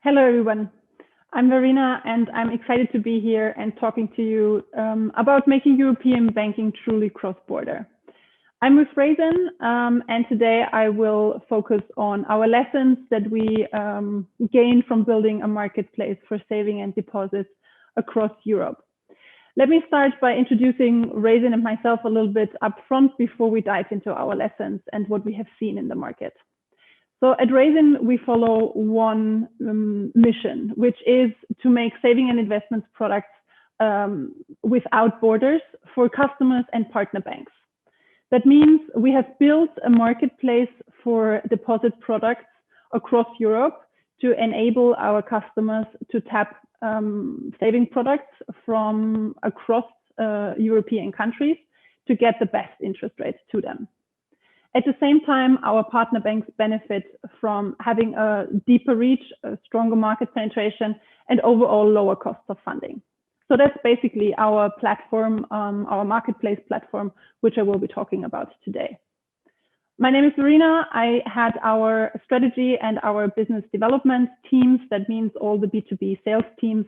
Hello, everyone. I'm Verena, and I'm excited to be here and talking to you about making European banking truly cross-border. I'm with Raisin, and today I will focus on our lessons that we gained from building a marketplace for saving and deposits across Europe. Let me start by introducing Raisin and myself a little bit up front before we dive into our lessons and what we have seen in the market. So at Raisin, we follow one mission, which is to make saving and investments products without borders for customers and partner banks. That means we have built a marketplace for deposit products across Europe to enable our customers to tap saving products from across European countries to get the best interest rates to them. At the same time, our partner banks benefit from having a deeper reach, a stronger market penetration, and overall lower costs of funding. So that's basically our platform, our marketplace platform, which I will be talking about today. My name is Verena. I had our strategy and our business development teams. That means all the B2B sales teams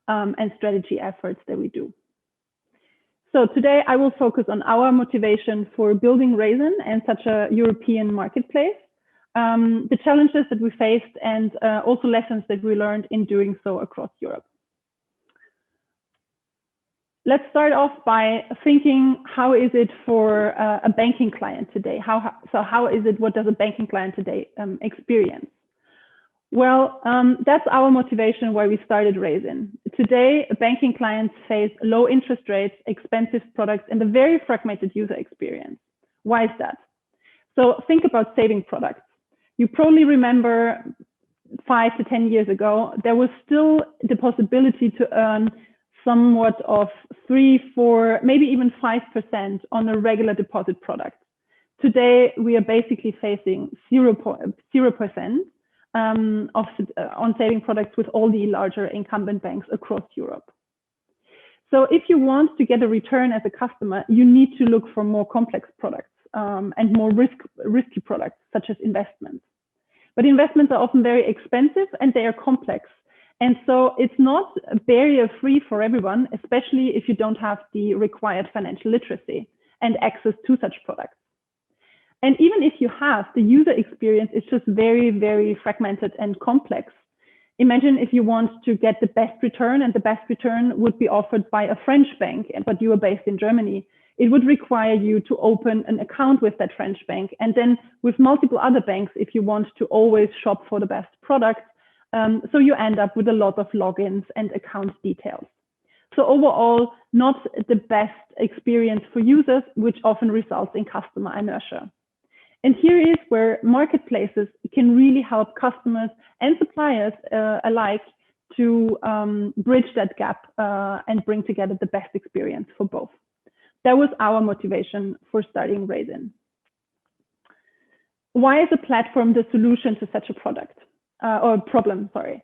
and strategy efforts that we do. So today I will focus on our motivation for building Raisin and such a European marketplace, the challenges that we faced, and also lessons that we learned in doing so across Europe. Let's start off by thinking, how is it for a banking client today? What does a banking client today experience? Well, that's our motivation why we started Raisin. Today, banking clients face low interest rates, expensive products, and a very fragmented user experience. Why is that? So think about saving products. You probably remember 5 to 10 years ago, there was still the possibility to earn somewhat of 3, 4, maybe even 5% on a regular deposit product. Today, we are basically facing 0% on saving products with all the larger incumbent banks across Europe. So if you want to get a return as a customer, you need to look for more complex products and more risky products, such as investments. But investments are often very expensive and they are complex. And so it's not barrier-free for everyone, especially if you don't have the required financial literacy and access to such products. And even if you have, the user experience is just very, very fragmented and complex. Imagine if you want to get the best return, and the best return would be offered by a French bank, but you are based in Germany. It would require you to open an account with that French bank, and then with multiple other banks if you want to always shop for the best products. So you end up with a lot of logins and account details. So overall, not the best experience for users, which often results in customer inertia. And here is where marketplaces can really help customers and suppliers alike to bridge that gap and bring together the best experience for both. That was our motivation for starting Raisin. Why is a platform the solution to such a product or problem? Sorry.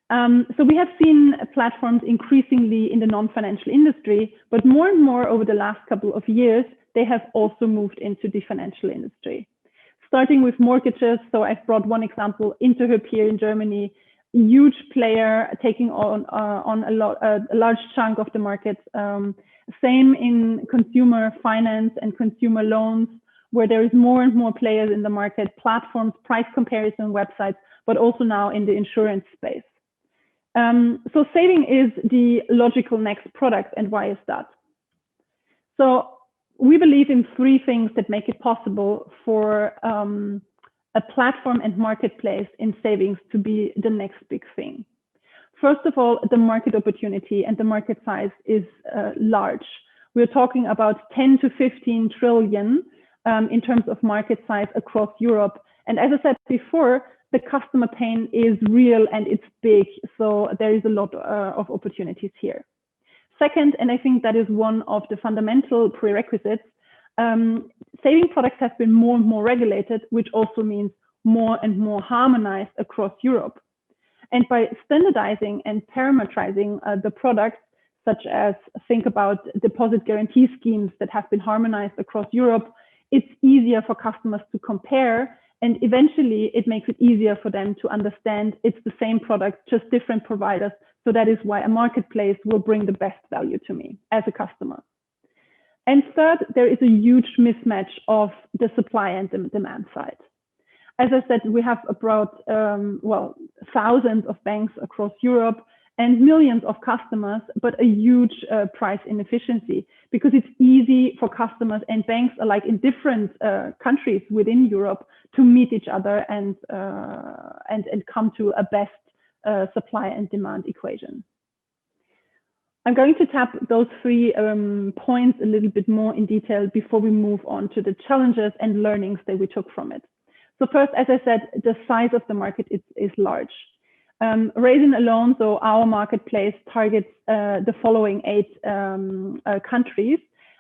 So we have seen platforms increasingly in the non-financial industry, but more and more over the last couple of years, they have also moved into the financial industry. Starting with mortgages, so I've brought one example, Interhyp here in Germany, huge player taking on a large chunk of the market. Same in consumer finance and consumer loans, where there is more and more players in the market, platforms, price comparison websites, but also now in the insurance space. So saving is the logical next product, and why is that? So we believe in 3 things that make it possible for a platform and marketplace in savings to be the next big thing. First of all, the market opportunity and the market size is large. We're talking about 10 to 15 trillion in terms of market size across Europe. And as I said before, the customer pain is real and it's big. So there is a lot of opportunities here. Second, and I think that is one of the fundamental prerequisites, saving products have been more and more regulated, which also means more and more harmonized across Europe. And by standardizing and parameterizing the products, such as think about deposit guarantee schemes that have been harmonized across Europe, it's easier for customers to compare And eventually it makes it easier for them to understand it's the same product, just different providers. So that is why a marketplace will bring the best value to me as a customer. And third, there is a huge mismatch of the supply and the demand side. As I said, we have about, thousands of banks across Europe and millions of customers, but a huge price inefficiency, because it's easy for customers and banks alike in different countries within Europe to meet each other and come to a best supply and demand equation. I'm going to tap those three points a little bit more in detail before we move on to the challenges and learnings that we took from it. So first, as I said, the size of the market is large. Raisin alone, so our marketplace targets the following 8 countries.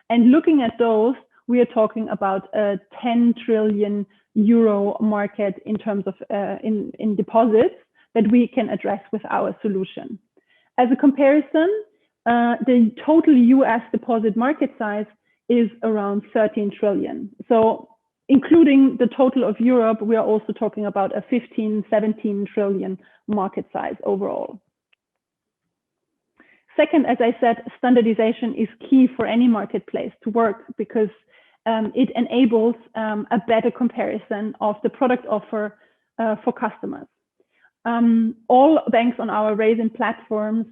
And looking at those, we are talking about a 10 trillion euro market in terms of in deposits that we can address with our solution. As a comparison, the total US deposit market size is around 13 trillion. So including the total of Europe, we are also talking about a 15, 17 trillion market size overall. Second, as I said, standardization is key for any marketplace to work, because it enables a better comparison of the product offer for customers. All banks on our Raisin platforms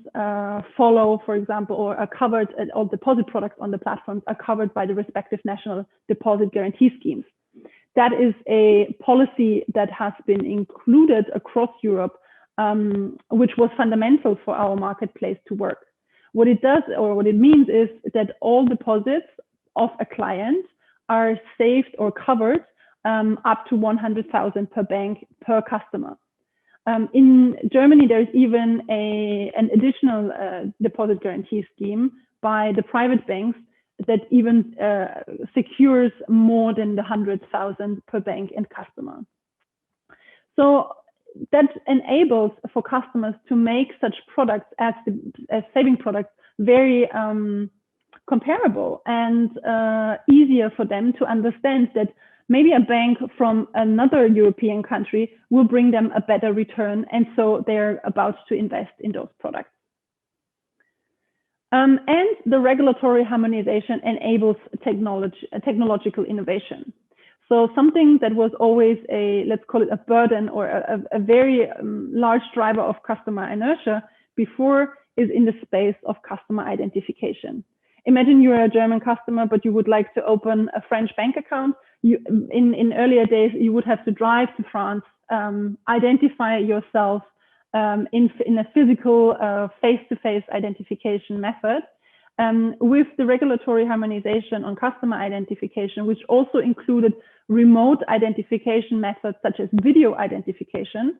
follow, for example, or are covered, all deposit products on the platforms are covered by the respective national deposit guarantee schemes. That is a policy that has been included across Europe, which was fundamental for our marketplace to work. What it does, or what it means, is that all deposits of a client are saved or covered up to 100,000 per bank per customer. In Germany, there's even an additional deposit guarantee scheme by the private banks that even secures more than the 100,000 per bank and customer. So that enables for customers to make such products as saving products very comparable and easier for them to understand that maybe a bank from another European country will bring them a better return, and so they're about to invest in those products. And the regulatory harmonization enables technological innovation. So something that was always let's call it a burden or a very large driver of customer inertia before is in the space of customer identification. Imagine you're a German customer, but you would like to open a French bank account. In earlier days, you would have to drive to France, identify yourself in a physical face-to-face identification method. With the regulatory harmonization on customer identification, which also included remote identification methods such as video identification,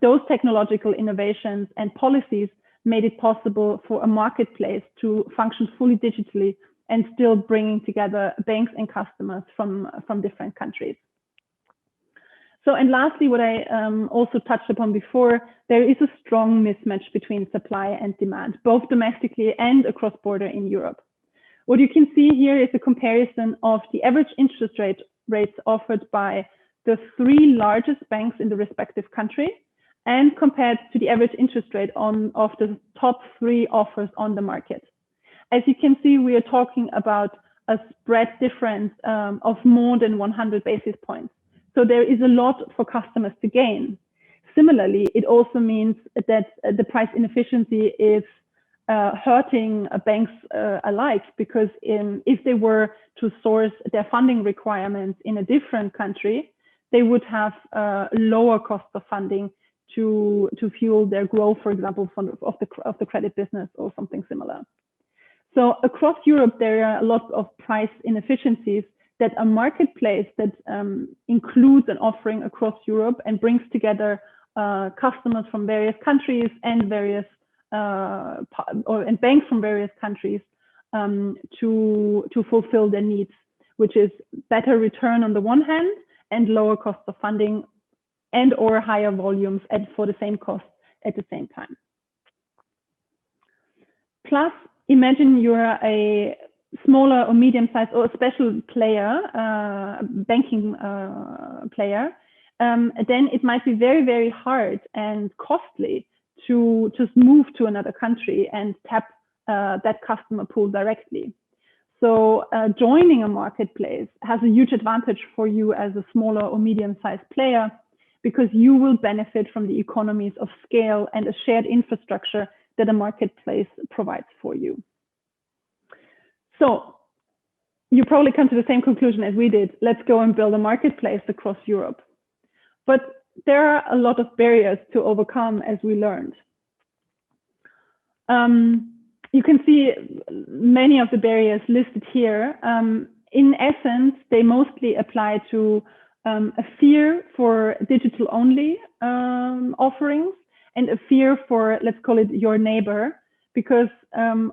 those technological innovations and policies made it possible for a marketplace to function fully digitally and still bringing together banks and customers from different countries. So, and lastly, what I also touched upon before, there is a strong mismatch between supply and demand, both domestically and across border in Europe. What you can see here is a comparison of the average interest rates offered by the 3 largest banks in the respective country, and compared to the average interest rate of the top 3 offers on the market. As you can see, we are talking about a spread difference of more than 100 basis points. So there is a lot for customers to gain. Similarly, it also means that the price inefficiency is hurting banks alike, because if they were to source their funding requirements in a different country, they would have lower cost of funding to fuel their growth, for example, of the credit business or something similar. So across Europe, there are a lot of price inefficiencies that a marketplace that includes an offering across Europe and brings together customers from various countries and and banks from various countries to fulfill their needs, which is better return on the one hand and lower cost of funding and or higher volumes for the same cost at the same time. Plus, imagine you're a smaller or medium-sized or a special player, banking player, then it might be very, very hard and costly to just move to another country and tap that customer pool directly. So joining a marketplace has a huge advantage for you as a smaller or medium-sized player, because you will benefit from the economies of scale and a shared infrastructure that a marketplace provides for you. So you probably come to the same conclusion as we did. Let's go and build a marketplace across Europe. But there are a lot of barriers to overcome, as we learned. You can see many of the barriers listed here. In essence, they mostly apply to a fear for digital-only offerings and a fear for, let's call it, your neighbor. Because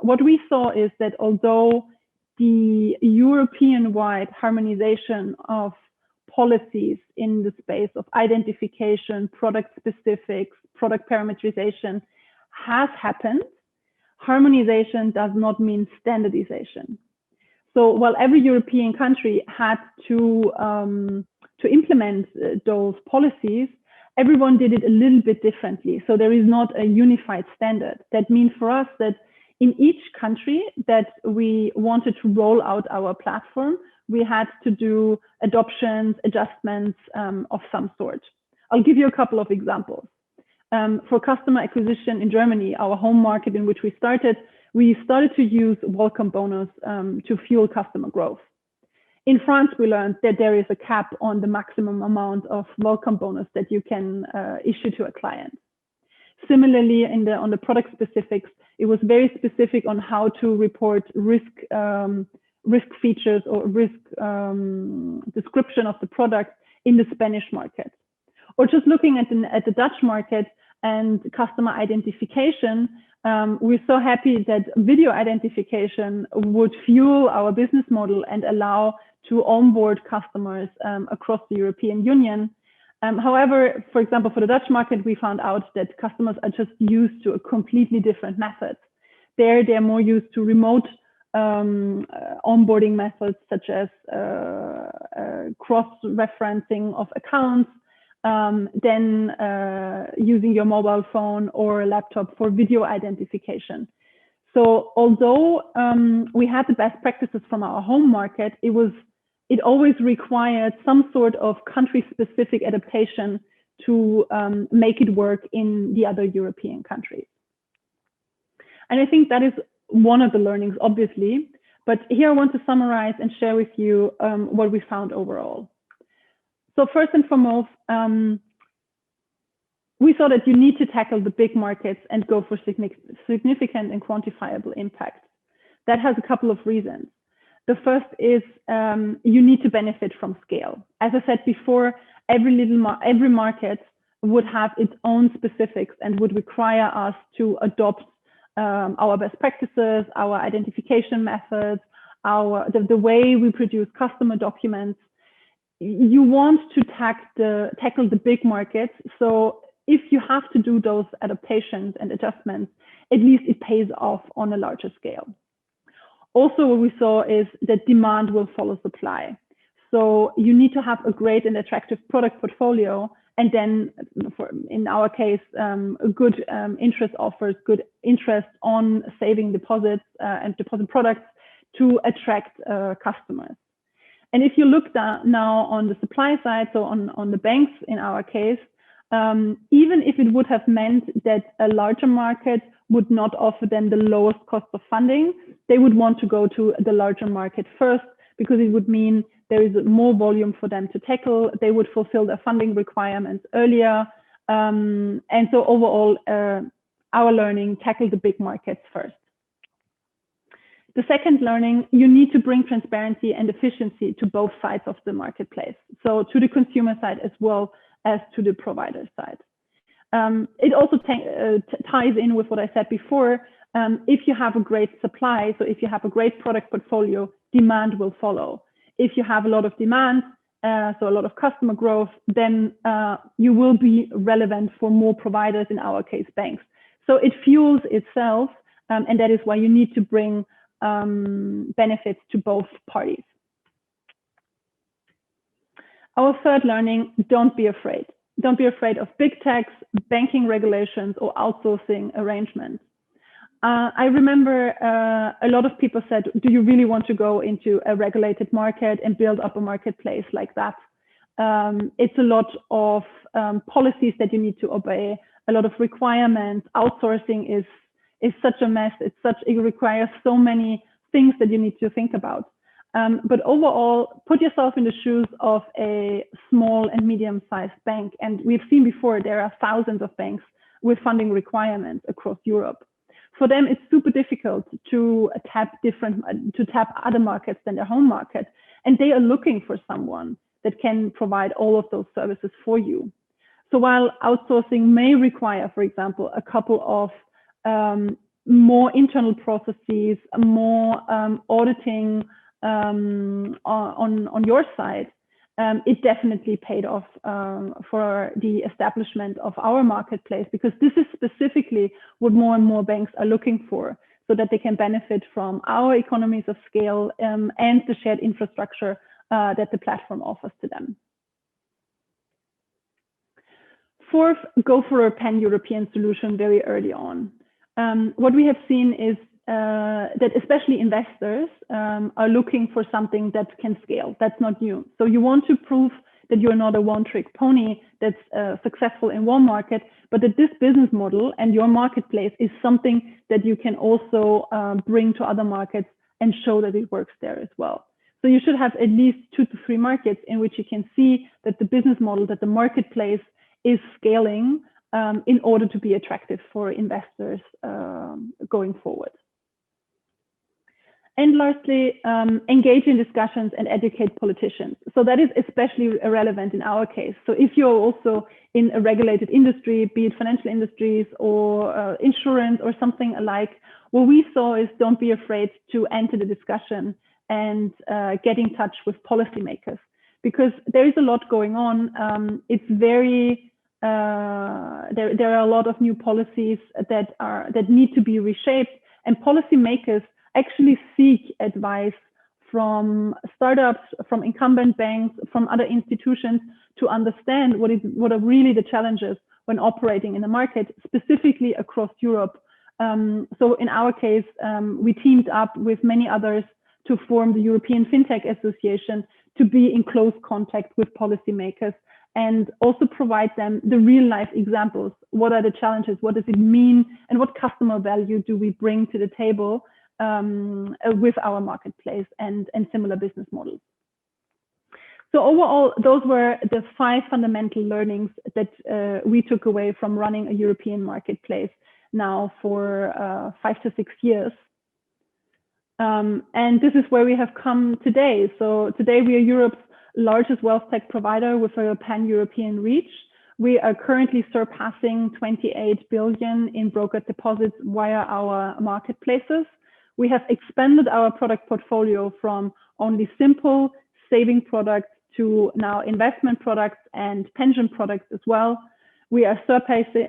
what we saw is that although the European-wide harmonization of policies in the space of identification, product specifics, product parameterization has happened, harmonization does not mean standardization. So while every European country had to implement those policies, everyone did it a little bit differently. So there is not a unified standard. That means for us that in each country that we wanted to roll out our platform, we had to do adoptions, adjustments of some sort. I'll give you a couple of examples. For customer acquisition in Germany, our home market in which we started to use welcome bonus to fuel customer growth. In France, we learned that there is a cap on the maximum amount of welcome bonus that you can issue to a client. Similarly, on the product specifics, it was very specific on how to report risk features or risk description of the product in the Spanish market. Or just looking at the Dutch market and customer identification, we're so happy that video identification would fuel our business model and allow to onboard customers across the European Union. However, for example, for the Dutch market, we found out that customers are just used to a completely different method. They're more used to remote onboarding methods, such as cross-referencing of accounts, then using your mobile phone or a laptop for video identification. So although we had the best practices from our home market, it always required some sort of country-specific adaptation to make it work in the other European countries. And I think that is one of the learnings, obviously. But here I want to summarize and share with you what we found overall. So first and foremost, we saw that you need to tackle the big markets and go for significant and quantifiable impact. That has a couple of reasons. The first is you need to benefit from scale. As I said before, every market would have its own specifics and would require us to adopt our best practices, our identification methods, the way we produce customer documents. You want to tackle the big markets. So if you have to do those adaptations and adjustments, at least it pays off on a larger scale. Also, what we saw is that demand will follow supply. So you need to have a great and attractive product portfolio, and then in our case, good interest offers, good interest on saving deposits and deposit products to attract customers. And if you look now on the supply side, so on the banks in our case, even if it would have meant that a larger market would not offer them the lowest cost of funding, they would want to go to the larger market first, because it would mean there is more volume for them to tackle. They would fulfill their funding requirements earlier. And so overall, our learning, tackle the big markets first. The second learning, you need to bring transparency and efficiency to both sides of the marketplace. So to the consumer side as well as to the provider side. It also ties in with what I said before. If you have a great supply, so if you have a great product portfolio, demand will follow. If you have a lot of demand, so a lot of customer growth, then you will be relevant for more providers, in our case, banks. So it fuels itself, and that is why you need to bring benefits to both parties. Our third learning, don't be afraid. Don't be afraid of big techs, banking regulations, or outsourcing arrangements. I remember a lot of people said, do you really want to go into a regulated market and build up a marketplace like that? It's a lot of policies that you need to obey, a lot of requirements. Outsourcing is such a mess. It requires so many things that you need to think about. But overall, put yourself in the shoes of a small and medium-sized bank. And we've seen before, there are thousands of banks with funding requirements across Europe. For them, it's super difficult to tap other markets than their home market. And they are looking for someone that can provide all of those services for you. So while outsourcing may require, for example, a couple of more internal processes, more auditing on your side, it definitely paid off for the establishment of our marketplace, because this is specifically what more and more banks are looking for, so that they can benefit from our economies of scale and the shared infrastructure that the platform offers to them. Fourth, go for a pan-European solution very early on. What we have seen is that especially investors are looking for something that can scale. That's not new. So you want to prove that you're not a one-trick pony that's successful in one market, but that this business model and your marketplace is something that you can also bring to other markets and show that it works there as well. So you should have at least 2 to 3 markets in which you can see that the business model, that the marketplace is scaling in order to be attractive for investors going forward. And lastly, engage in discussions and educate politicians. So that is especially relevant in our case. So if you're also in a regulated industry, be it financial industries or insurance or something alike, what we saw is don't be afraid to enter the discussion and get in touch with policymakers, because there is a lot going on. It's very, there are a lot of new policies that need to be reshaped, and policymakers actually seek advice from startups, from incumbent banks, from other institutions to understand what are really the challenges when operating in the market, specifically across Europe. So in our case, we teamed up with many others to form the European FinTech Association to be in close contact with policymakers and also provide them the real life examples. What are the challenges? What does it mean? And what customer value do we bring to the table with our marketplace and similar business models? So overall, those were the 5 fundamental learnings that we took away from running a European marketplace now for 5 to 6 years. And this is where we have come today. So today we are Europe's largest wealth tech provider with a pan-European reach. We are currently surpassing 28 billion in brokered deposits via our marketplaces. We have expanded our product portfolio from only simple saving products to now investment products and pension products as well. We are surpassing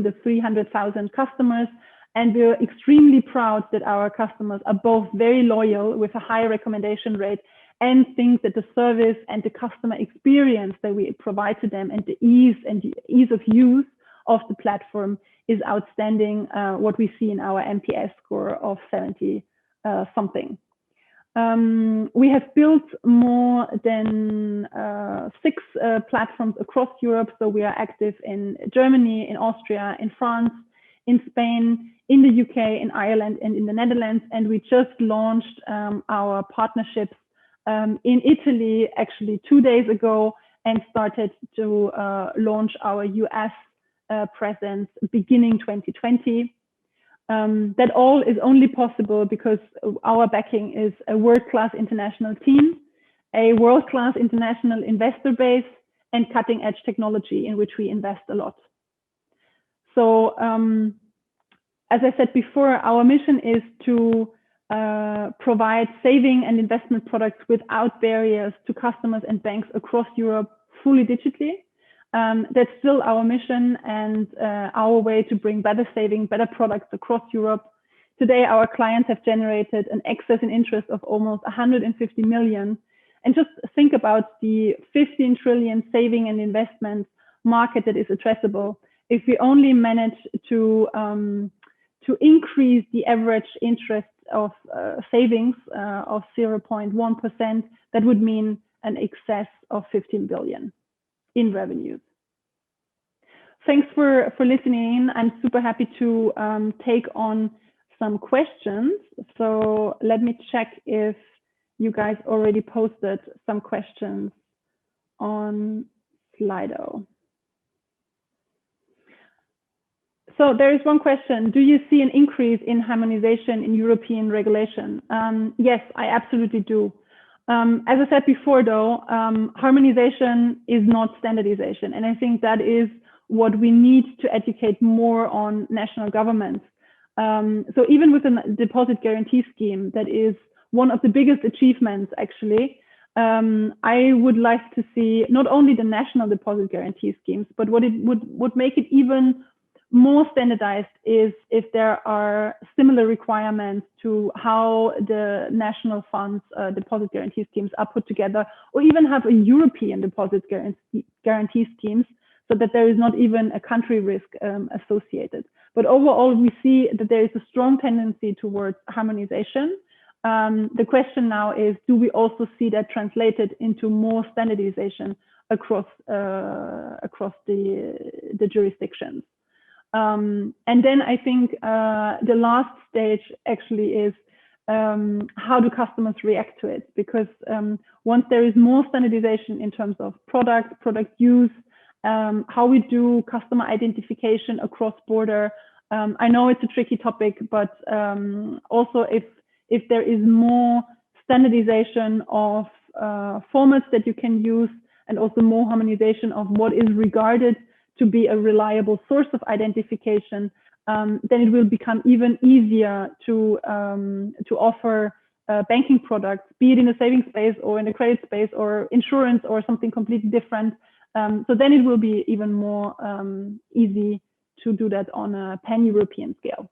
the 300,000 customers, and we're extremely proud that our customers are both very loyal with a high recommendation rate and think that the service and the customer experience that we provide to them and the ease of use of the platform is outstanding, what we see in our NPS score of 70 something. We have built more than 6 platforms across Europe. So we are active in Germany, in Austria, in France, in Spain, in the UK, in Ireland, and in the Netherlands. And we just launched our partnerships in Italy actually 2 days ago, and started to launch our US presence beginning 2020. That all is only possible because our backing is a world-class international team, a world-class international investor base, and cutting-edge technology in which we invest a lot. So as I said before, our mission is to provide saving and investment products without barriers to customers and banks across Europe fully digitally. That's still our mission and our way to bring better saving, better products across Europe. Today, our clients have generated an excess in interest of almost 150 million. And just think about the 15 trillion saving and investment market that is addressable. If we only manage to increase the average interest of savings of 0.1%, that would mean an excess of 15 billion in revenues. Thanks for listening. I'm super happy to take on some questions. So let me check if you guys already posted some questions on Slido. So there is one question. Do you see an increase in harmonization in European regulation? Yes, I absolutely do. As I said before, though, harmonization is not standardization. And I think that is what we need to educate more on national governments. So even with a deposit guarantee scheme, that is one of the biggest achievements, actually, I would like to see not only the national deposit guarantee schemes, but what it would make it even more standardized is if there are similar requirements to how the national funds deposit guarantee schemes are put together, or even have a European deposit guarantee schemes, so that there is not even a country risk associated. But overall, we see that there is a strong tendency towards harmonization. The question now is, do we also see that translated into more standardization across the jurisdictions? And then I think the last stage actually is how do customers react to it? Because once there is more standardization in terms of product use, how we do customer identification across border. I know it's a tricky topic, but also if there is more standardization of formats that you can use, and also more harmonization of what is regarded to be a reliable source of identification, then it will become even easier to offer banking products, be it in the savings space or in the credit space or insurance or something completely different. So then it will be even more easy to do that on a pan-European scale.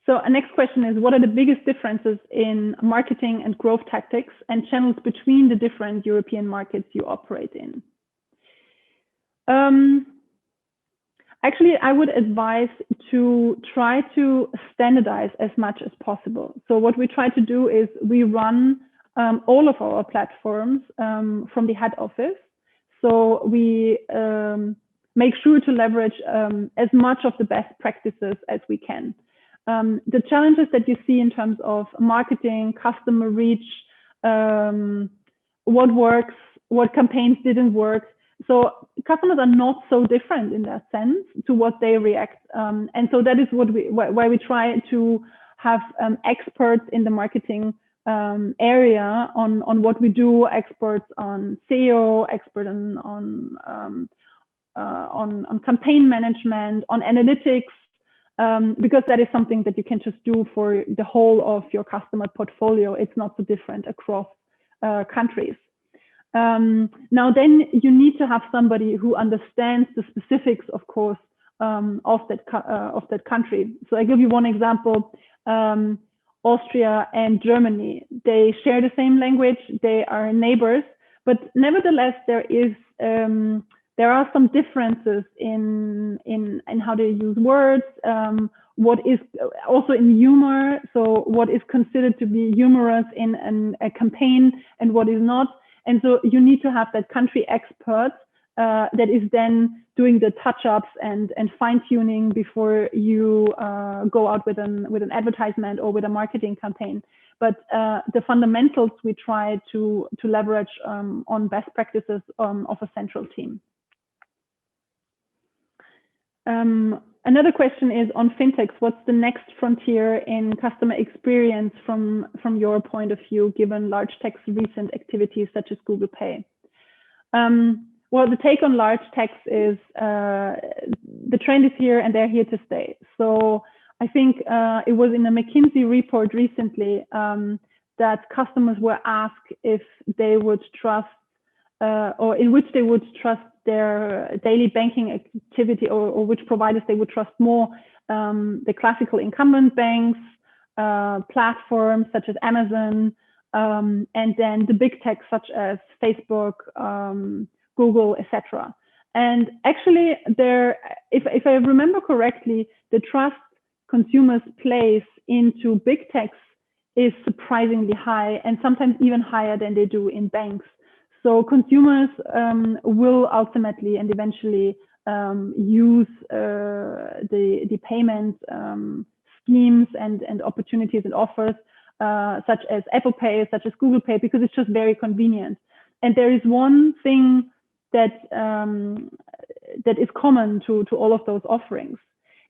So our next question is, what are the biggest differences in marketing and growth tactics and channels between the different European markets you operate in? Actually, I would advise to try to standardize as much as possible. So what we try to do is we run all of our platforms from the head office. So we make sure to leverage as much of the best practices as we can. The challenges that you see in terms of marketing, customer reach, what works, what campaigns didn't work. So customers are not so different in that sense to what they react. And so that is why we try to have experts in the marketing area on what we do, experts on SEO, expert on campaign management, on analytics, because that is something that you can just do for the whole of your customer portfolio. It's not so different across countries. Now then you need to have somebody who understands the specifics, of course, of that country. So I give you one example. Austria and Germany, they share the same language, they are neighbors, but nevertheless there are some differences in how they use words, what is also in humor, so what is considered to be humorous in a campaign and what is not. And so you need to have that country expert that is then doing the touch-ups and fine-tuning before you go out with an advertisement or with a marketing campaign. But the fundamentals we try to leverage on best practices of a central team. Another question is on fintechs. What's the next frontier in customer experience from your point of view, given large tech's recent activities such as Google Pay? Well, the take on large techs is the trend is here and they're here to stay. So I think it was in a McKinsey report recently that customers were asked if they would trust or in which they would trust their daily banking activity, or which providers they would trust more, the classical incumbent banks, platforms such as Amazon, and then the big tech such as Facebook, Google, etc. And actually, if I remember correctly, the trust consumers place into big techs is surprisingly high, and sometimes even higher than they do in banks. So consumers will ultimately and eventually use the payment schemes and opportunities and offers such as Apple Pay, such as Google Pay, because it's just very convenient. And there is one thing that that is common to all of those offerings.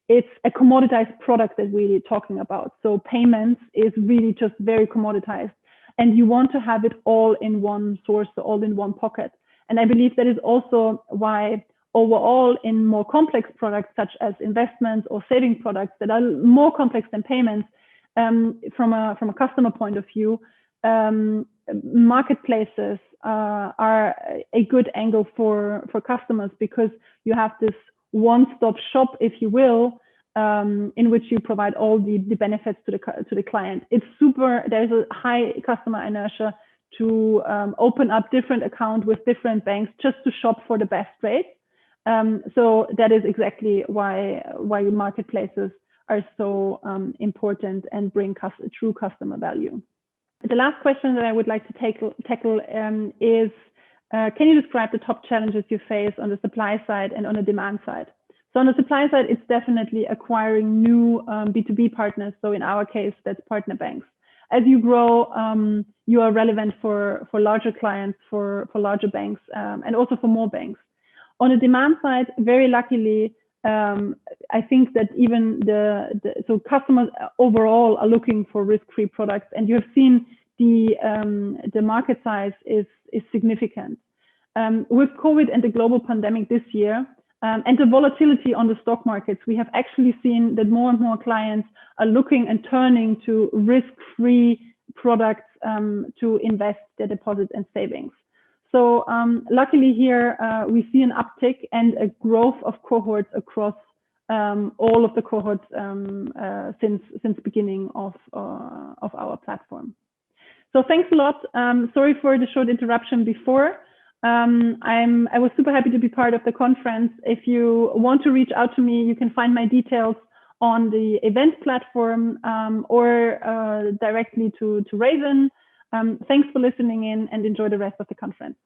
It's a commoditized product that we're talking about. So payments is really just very commoditized, and you want to have it all in one source, all in one pocket. And I believe that is also why overall in more complex products such as investments or saving products that are more complex than payments, from a customer point of view, marketplaces are a good angle for customers, because you have this one-stop shop, if you will, in which you provide all the benefits to the client. It's super. There's a high customer inertia to open up different accounts with different banks just to shop for the best rates. So that is exactly why marketplaces are so important and bring true customer value. The last question that I would like to tackle is, can you describe the top challenges you face on the supply side and on the demand side? So on the supply side, it's definitely acquiring new B2B partners. So in our case, that's partner banks. As you grow, you are relevant for larger clients, for larger banks, and also for more banks. On the demand side, very luckily, I think that even so customers overall are looking for risk-free products, and you have seen the market size is significant. With COVID and the global pandemic this year, and the volatility on the stock markets, we have actually seen that more and more clients are looking and turning to risk-free products to invest their deposits and savings. So luckily here, we see an uptick and a growth of cohorts across all of the cohorts since beginning of our platform. So thanks a lot. Sorry for the short interruption before. I was super happy to be part of the conference. If you want to reach out to me, you can find my details on the event platform or directly to Raisin. Thanks for listening in, and enjoy the rest of the conference.